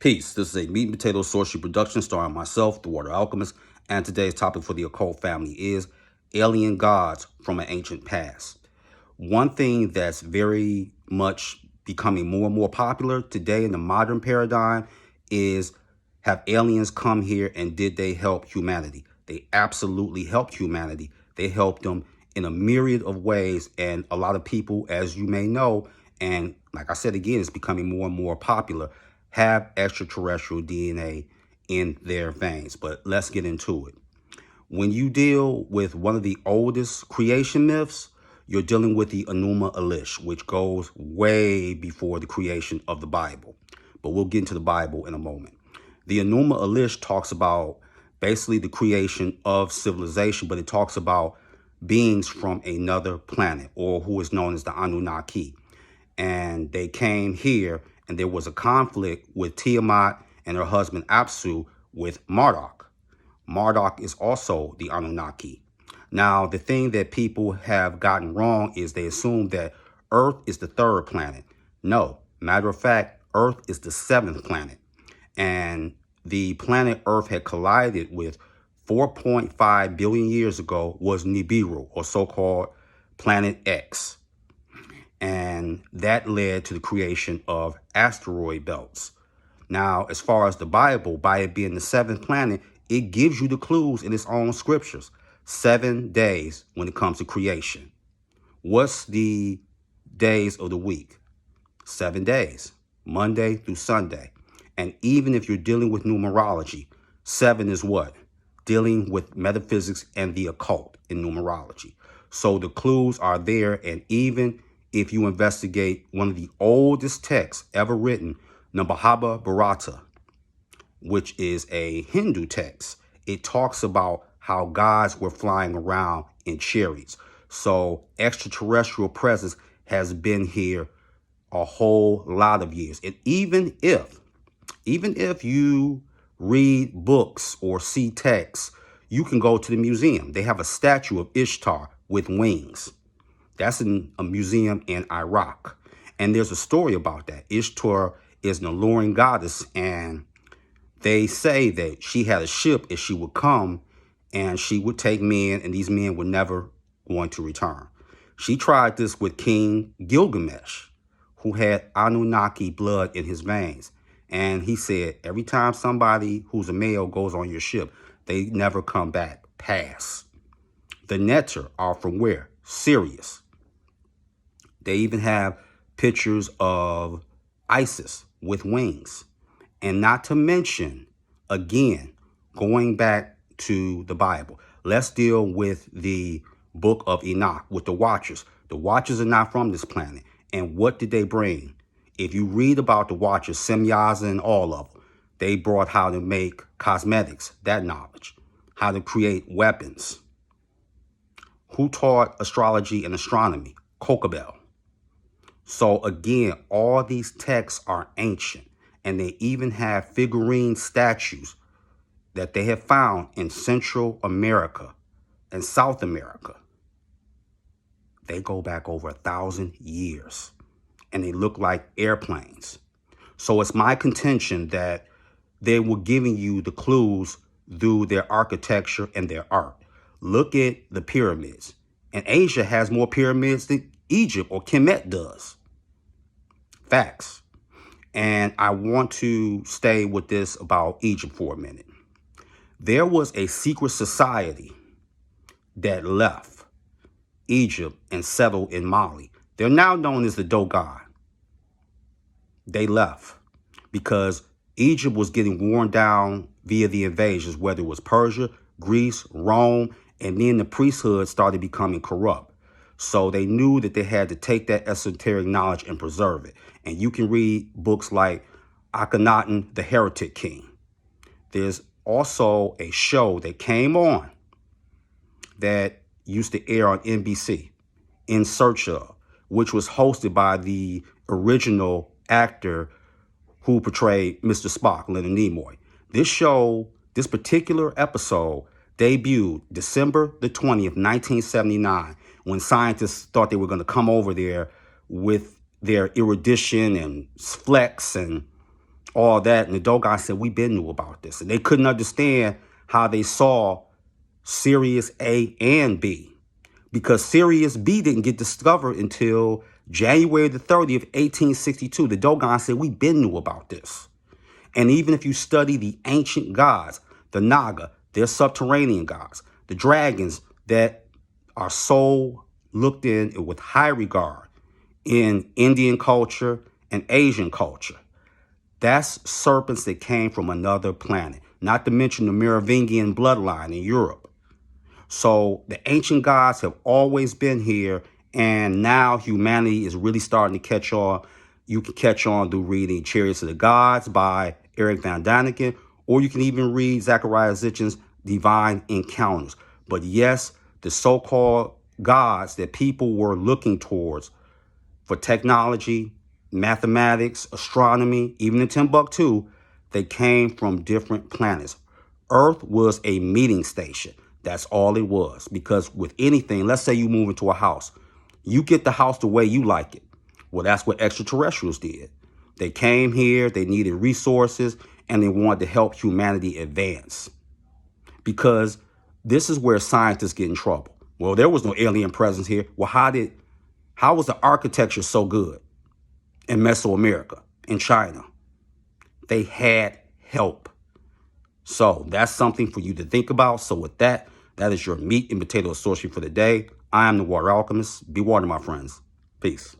Peace. This is a meat and potato sorcery production starring myself, the Water Alchemist, and today's topic for the occult family is alien gods from an ancient past. One thing that's very much becoming more and more popular today in the modern paradigm is, have aliens come here and did they help humanity? They absolutely helped humanity. They helped them in a myriad of ways, and a lot of people, as you may know, and like I said again, it's becoming more and more popular, have extraterrestrial DNA in their veins. But let's get into it. When you deal with one of the oldest creation myths, you're dealing with the Enuma Elish, which goes way before the creation of the Bible. But we'll get into the Bible in a moment. The Enuma Elish talks about basically the creation of civilization, but it talks about beings from another planet, or who is known as the Anunnaki. And they came here, and there was a conflict with Tiamat and her husband Apsu with Marduk. Marduk is also the Anunnaki. Now, the thing that people have gotten wrong is they assume that Earth is the third planet. No, matter of fact, Earth is the seventh planet. And the planet Earth had collided with 4.5 billion years ago was Nibiru, or so-called Planet X. And that led to the creation of asteroid belts. Now, as far as the Bible, by it being the seventh planet, it gives you the clues in its own scriptures. 7 days when it comes to creation. What's the days of the week? 7 days, Monday through Sunday. And even if you're dealing with numerology, 7 is what? Dealing with metaphysics and the occult in numerology. So the clues are there, and even if you investigate one of the oldest texts ever written, Mahabharata, which is a Hindu text, it talks about how gods were flying around in chariots. So extraterrestrial presence has been here a whole lot of years. And even if you read books or see texts, you can go to the museum. They have a statue of Ishtar with wings. That's in a museum in Iraq. And there's a story about that. Ishtar is an alluring goddess, and they say that she had a ship as she would come, and she would take men, and these men were never going to return. She tried this with King Gilgamesh, who had Anunnaki blood in his veins. And he said, every time somebody who's a male goes on your ship, they never come back. Pass. The Neter are from where? Sirius. They even have pictures of Isis with wings. And not to mention, again, going back to the Bible, let's deal with the book of Enoch, with the Watchers. The Watchers are not from this planet. And what did they bring? If you read about the Watchers, Semyaza and all of them, they brought how to make cosmetics, that knowledge, how to create weapons. Who taught astrology and astronomy? Kokabel. So again, all these texts are ancient, and they even have figurine statues that they have found in Central America and South America. They go back over 1,000 years, and they look like airplanes. So it's my contention that they were giving you the clues through their architecture and their art. Look at the pyramids. And Asia has more pyramids than Egypt or Kemet does. Facts. And I want to stay with this about Egypt for a minute. There was a secret society that left Egypt and settled in Mali. They're now known as the Dogon. They left because Egypt was getting worn down via the invasions, whether it was Persia, Greece, Rome, and then the priesthood started becoming corrupt. So they knew that they had to take that esoteric knowledge and preserve it. And you can read books like Akhenaten, the Heretic King. There's also a show that came on that used to air on NBC, In Search Of, which was hosted by the original actor who portrayed Mr. Spock, Leonard Nimoy. This show, this particular episode, debuted December the 20th, 1979, when scientists thought they were going to come over there with their erudition and flex and all that. And the Dogon said, we been knew about this. And they couldn't understand how they saw Sirius A and B, because Sirius B didn't get discovered until January the 30th, 1862. The Dogon said, we been knew about this. And even if you study the ancient gods, the Naga, they're subterranean gods, the dragons that are so looked in with high regard in Indian culture and Asian culture. That's serpents that came from another planet, not to mention the Merovingian bloodline in Europe. So the ancient gods have always been here, and now humanity is really starting to catch on. You can catch on through reading Chariots of the Gods by Eric Van Daniken, or you can even read Zachariah Sitchin's Divine Encounters. But yes, the so-called gods that people were looking towards for technology, mathematics, astronomy, even in Timbuktu, they came from different planets. Earth was a meeting station. That's all it was. Because with anything, let's say you move into a house, you get the house the way you like it. Well, that's what extraterrestrials did. They came here, they needed resources, and they wanted to help humanity advance. Because this is where scientists get in trouble. Well, there was no alien presence here. Well, how was the architecture so good in Mesoamerica, in China? They had help. So that's something for you to think about. So with that, that is your meat and potato sorcery for the day. I am the Water Alchemist. Be water, my friends. Peace.